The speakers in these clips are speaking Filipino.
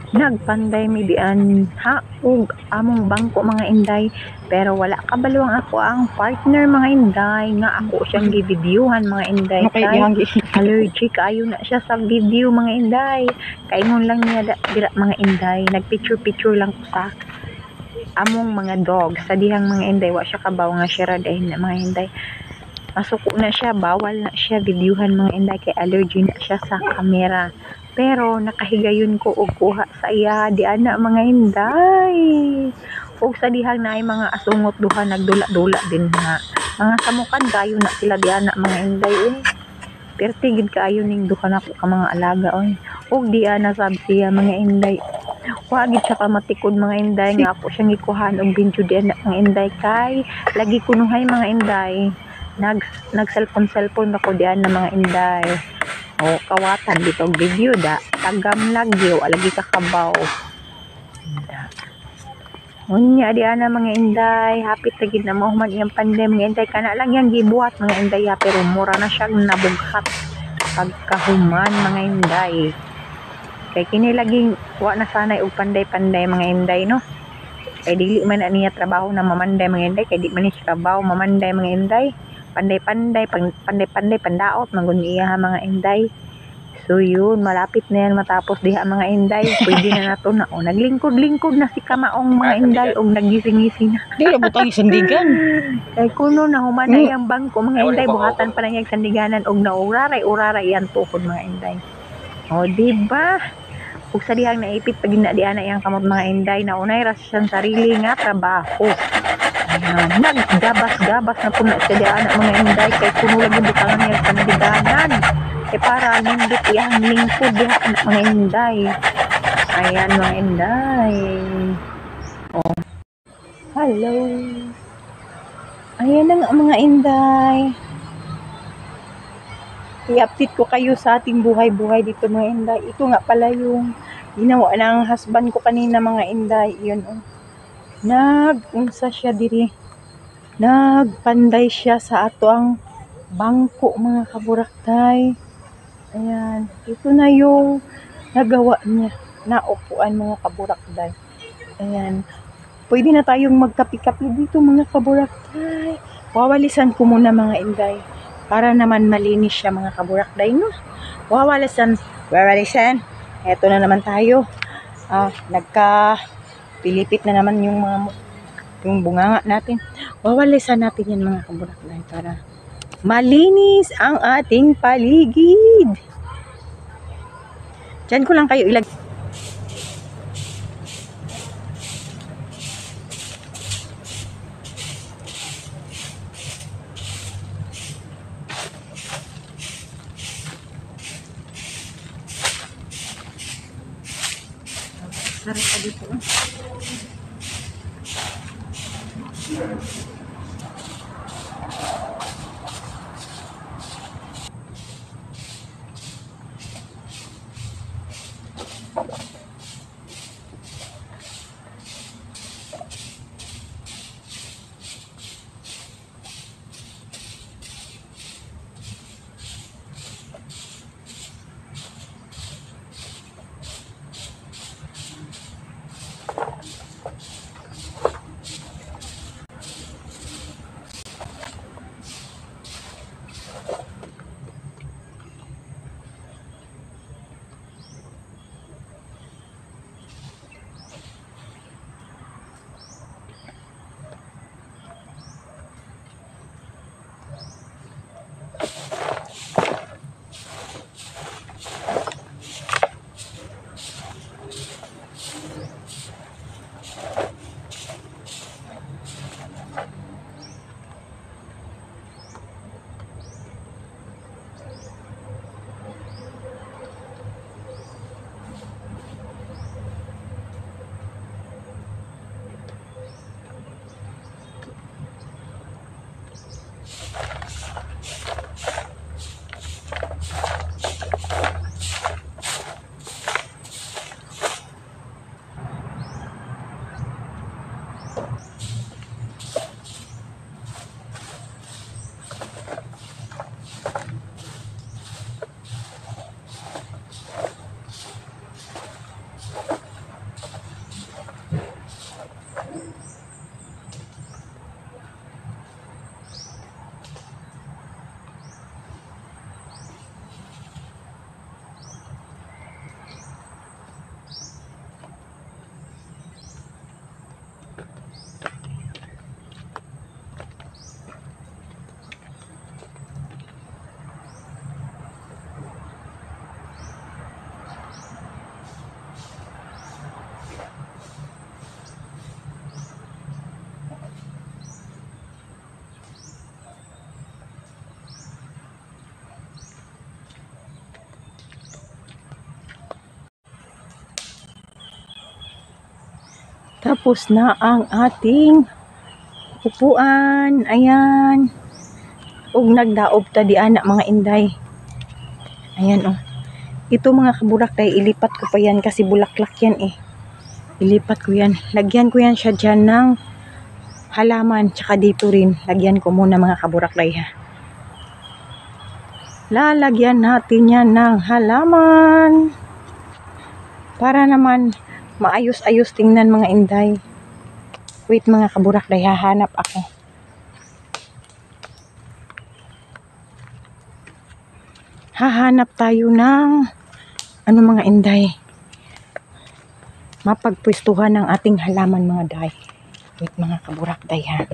Nagpanday mi dian ha ug among bangko mga inday, pero wala kabaluang ako ang partner mga inday nga ako siyang gibidyuhan mga inday Okay, kay ihanggi. allergic ayo na siya sa video mga inday. Kaingon lang niya dira mga inday, nagpicture lang ko sa among mga dog sa dihang mga inday wa siya kabaw nga siya ra dahil na mga inday. Masuko na siya, bawal na siya videohan mga inday kay allergy na siya sa camera. Pero nakahigayon ko og kuha sa iya di ana mga inday. Og sa dihang naay mga asungot duha nagdula-dula din nga. Mga samukan kayo na sila di ana mga inday eh. Perti gid kaayo ning duha na ko ka mga alaga oy. Og di ana sab siya mga inday. Wa gid siya ka matikod mga inday nga ako siyang ikuhan og video di ana mga inday kay lagi kunuhay mga inday. Nag cellphone ako diyan na mga inday. O kawatan dito og video da. Tagam lagi o lagi kakabaw. Unya di ana mga inday, hapit na gid na mahuman iyang panday mga inday kana lang yang gibuhat mga inday pero mura na siya nabughat pagkahuman mga inday. Kay kini laging wa na sanay og panday-panday mga inday no. Kay dili man na niya trabaho na mamanday mga inday kay di man ni siya trabaho mamanday mga inday. Panday-panday pandaot mangun iya mga inday. So yun, malapit na yan matapos diha mga inday. Pwede na nato na o naglingkod-lingkod na si kamaong mga inday og nagising-gising na. Di ra butang sandigan. Kay kuno na human na iyang bangko mga inday buhatan pa na iyang sandiganan og nauraray-uraray iyang tukod mga inday. O di ba? Ug sa dihang naipit pag na di ana iyang kamot mga inday na unay ra siyang sarili nga trabaho. Naggabas-gabas na po na siya di ana mga inday kay kuno lagi butangan iyang sandiganan. Para nindot yang lingkod diha anak mga inday. Ayan mga inday. Oh. Hello. Ayan na nga mga inday. I-update ko kayo sa ating buhay-buhay dito mga inday. Ito nga pala yung ginawa ng husband ko kanina mga inday. Yun oh. Nag-unsa siya diri. Nagpanday siya sa ato ang bangko mga kaburaktay. Ayan, ito na yung nagawa niya na upuan mga kaburakday. Ayan, pwede na tayong magkapi-kapi dito mga kaburakday. Wawalisan ko muna mga inday para naman malinis siya mga kaburakday no. Wawalisan. Eto na naman tayo. Nagka-pilipit na naman yung bunganga natin. Wawalisan natin yan mga kaburakday para malinis ang ating paligid. Diyan ko lang kayo ilagay. Sarap pa dito. Tapos na ang ating upuan. Ayan. Ug nagdaob ta di ana mga inday. Ayan oh. Ito mga kaburakday, ilipat ko pa yan kasi bulaklak yan eh. Ilipat ko yan. Lagyan ko yan siya dyan ng halaman. Tsaka dito rin. Lagyan ko muna mga kaburakday ha. Lalagyan natin yan ng halaman. Para naman maayos-ayos tingnan mga inday. Wait mga kaburakday, hahanap ako. Hahanap tayo ng ano mga inday. Mapagpwestuhan ng ating halaman mga day. Wait mga kaburakday ha.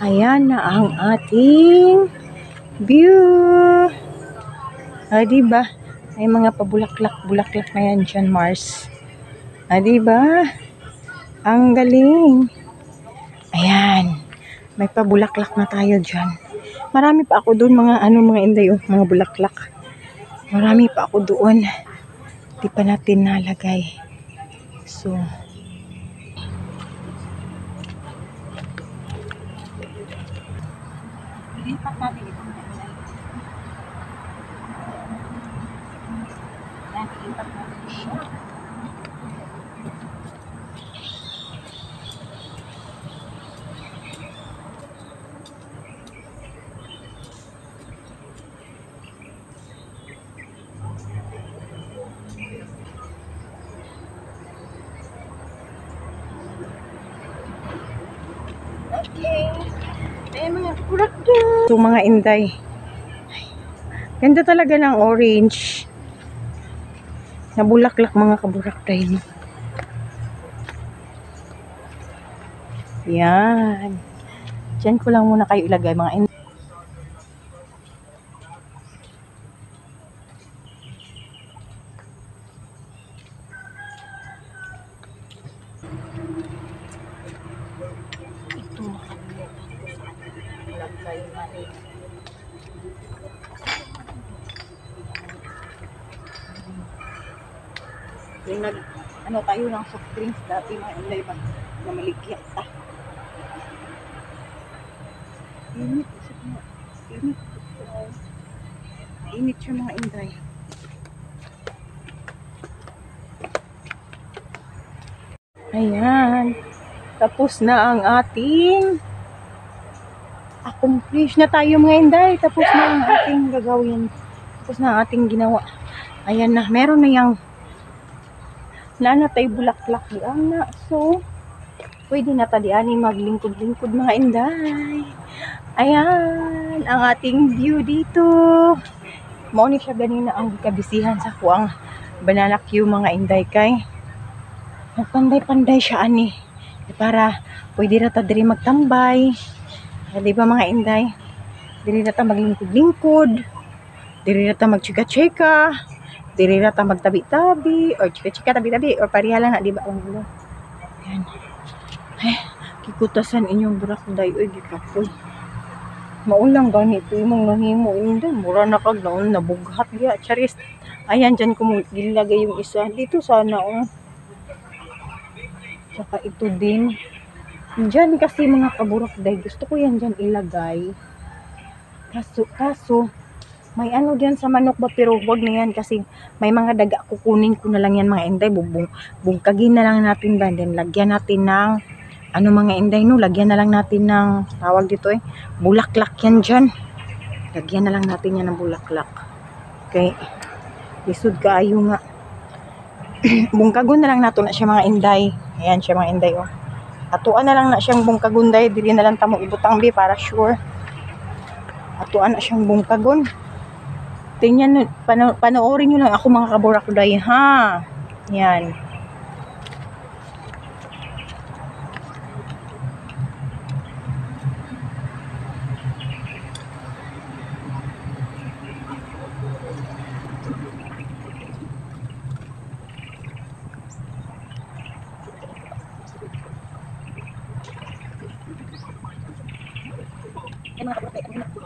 Ayan na ang ating view. Diba? May mga pabulaklak-bulaklak na yan dyan, Mars. Diba? Ang galing. Ayan. May pabulaklak na tayo dyan. Marami pa ako doon, mga inday, mga bulaklak. Marami pa ako doon. Di pa natin nalagay. So, ilipat natin ito. Ilipat natin siya. Okay. Ayan mga produkto. Ito mga inday. Ganda talaga ng orange. Nabulaklak mga kaburakday. Yan. Diyan ko lang muna kayo ilagay mga inday. Ito lagay mani. Yung ano tayo ng soft drinks dati mga inday ba na maligya ta. Init init init siya mga inday. Ayan, tapos na ang ating accomplish na tayo mga inday. Tapos na ang ating gagawin. Tapos na ang ating ginawa. Ayan na, meron na yung nanatay bulaklak diyan na. So, pwede na talianin maglingkod-lingkod mga inday. Ayan, ang ating view dito. Mao ni siya ganina ang kabisihan sa kuang banana queue mga inday kay magpanday-panday siya ani. Para pwede na ta diri magtambay. Di ba mga inday? Diri na ta maglingkod-lingkod. Diri na ta magchika-chika. Diri na ta magtabi-tabi or chika-chika tabi-tabi or pareha lang na di ba ang gulo. Ayan. Ay, kikutasan inyong burakday oy gikapoy. Maulang ganito imong nahimo inday mura na kag naon nabughat ya charis. Ayan diyan ko gilagay yung isa dito sana oh. Tsaka ito din. Diyan kasi mga kaburakday, gusto ko yan dyan ilagay. Kaso, may ano dyan sa manok ba, pero wag na yan kasi may mga daga, kukunin ko na lang yan mga inday. Bungkagin na lang natin ba, then lagyan natin ng, ano mga inday no, lagyan na lang natin ng, tawag dito bulaklak yan dyan. Lagyan na lang natin yan ng bulaklak. Okay, lisod kaayo nga. Bungkagon na lang nato na siya mga inday. Ayan siya mga inday oh. Atuan na lang na siyang bungkagunday, dili na lang tamo ibutang bi para sure. Atuan na siyang bungkagon. Tingnan panoorin niyo lang ako mga kaburakday ha. Yan. Ay mga kaburakday,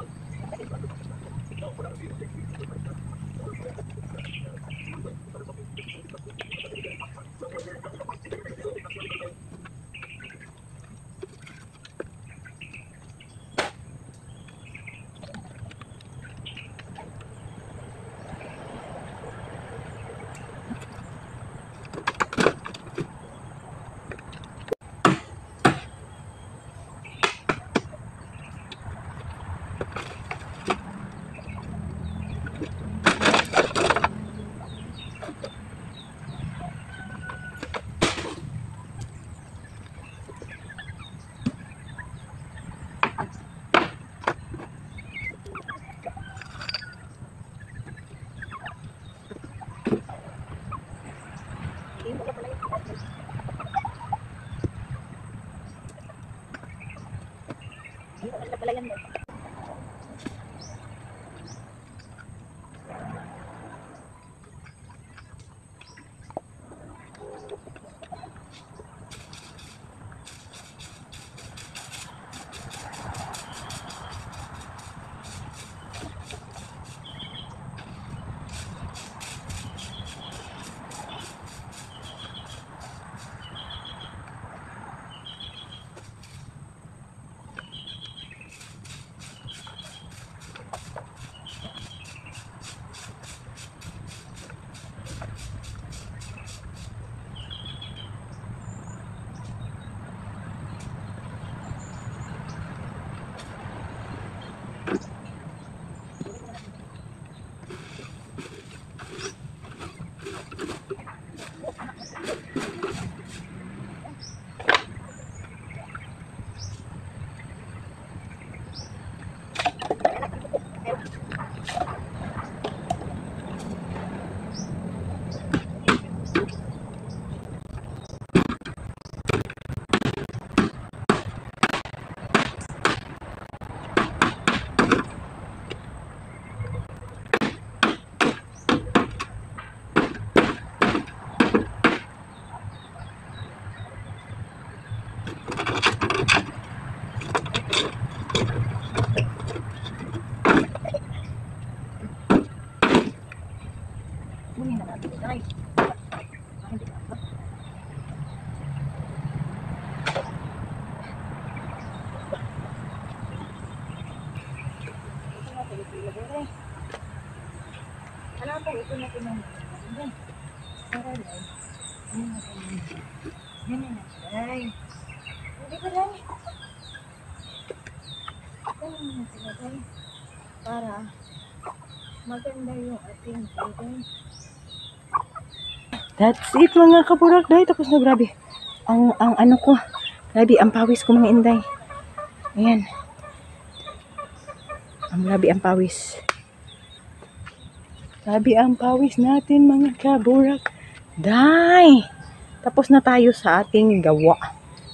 Ito na ito naman. Ayan. Para lang. Ayan na ito. Ayan na Day. Hindi ba Day? Ayan na sila Day. Para maganda yung ating Day. That's it mga kaburak Day. Tapos na grabe. Ang ano ko. Grabe ang pawis ko mga inday. Ayan. Grabe ang pawis. Grabe ang pawis natin mga kaburak Day. Tapos na tayo sa ating gawa.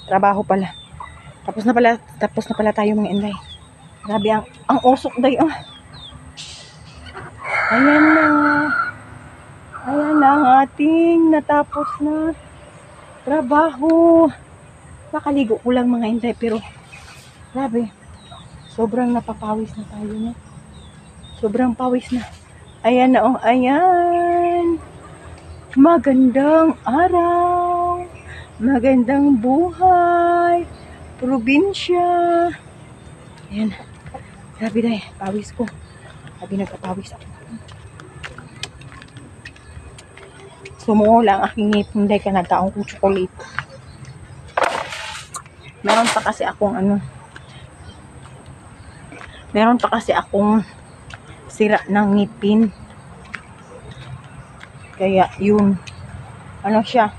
Trabaho pala. Tapos na pala tayo mga inday. Grabe ang usok Day. Oh. Ayan na. Ayan na ang ating natapos na trabaho. Nakaligo ko lang mga inday pero grabe. Sobrang napapawis na tayo na. Sobrang pawis na. Ayan na oh, ayan. Magandang araw. Magandang buhay. Probinsya. Ayan. Grabe Day, pawis ko. Grabe nagpapawis ako. Sumuo lang aking ngipin Day ka nagkaong kong chocolate. Meron pa kasi akong sira ng ngipin. Kaya yun, ano siya,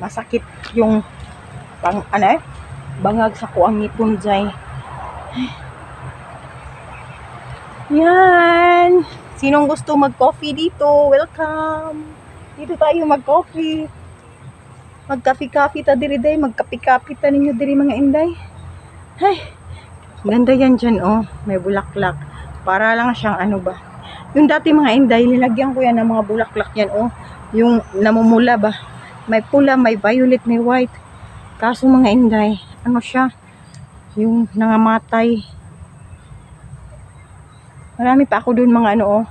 masakit yung bangag sa kuang ngipon Day. Yan. Sinong gusto mag-coffee dito? Welcome. Dito tayo mag-coffee. Mag-coffee-coffee ta diri Day. Magkapi-kapi ta ninyo diri mga inday. Ay, ganda yan dyan oh. May bulaklak. Para lang siyang ano ba. Yung dati mga inday, nilagyan ko yan ng mga bulaklak yan oh. Yung namumula ba. May pula, may violet, may white. Kaso mga inday, ano siya? Yung nangamatay. Marami pa ako dun mga ano oh.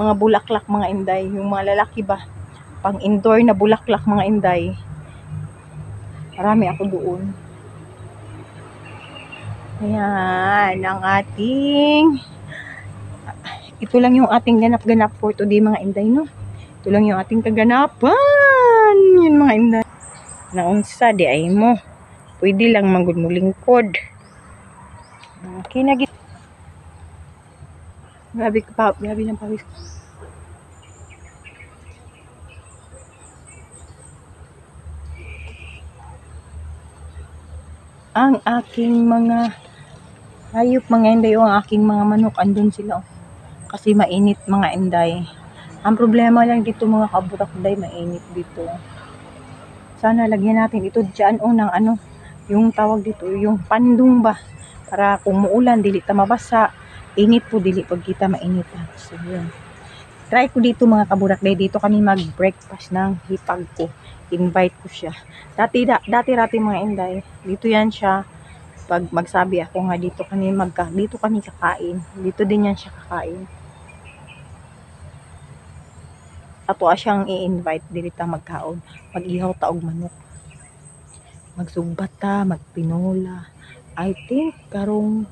Mga bulaklak mga inday. Yung mga lalaki ba. Pang indoor na bulaklak mga inday. Marami ako doon. Ayan, ang ating ito lang yung ating ganap-ganap for today mga inday, no? Ito lang yung ating kaganapan. Yun mga inday. Naunsa, di ay mo. Pwede lang manggod mo lingkod. Okay na git. Grabe ng pawis. Ang aking mga hayop mga inday o ang aking mga manok andun sila oh. Kasi mainit mga inday. Ang problema lang dito mga kaburak day, mainit dito. Sana lagyan natin ito dyan o ng ano, yung tawag dito, yung pandong ba, para kung muulan dili ta mabasa, init po dili pag kita mainitan. So yun, try ko dito mga kaburak day. Dito kami mag breakfast ng hipag ko. Invite ko siya. Dati mga inday, dito yan siya. Pag magsabi ako nga dito kami kakain. Dito din yan siya kakain. Ato siyang i-invite dili ta magkaon. Mag-ihaw taog manok. Magsugbat ta, magpinola. I think karong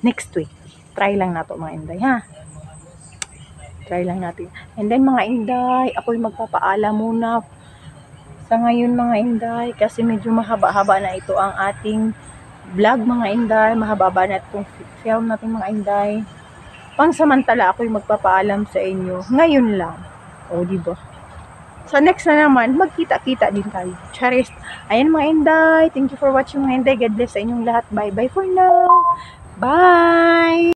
next week. Try lang nato mga inday ha. Try lang natin. And then mga inday, ako'y magpapaalam muna sa ngayon mga inday kasi medyo mahaba-haba na ito ang ating vlog mga inday. Mahaba na itong film natin mga inday. Pangsamantala ako'y magpapaalam sa inyo. Ngayon lang. O diba? Sa next na naman, magkita-kita din tayo. Charis. Ayan mga inday. Thank you for watching mga inday. God bless sa inyong lahat. Bye-bye for now. Bye!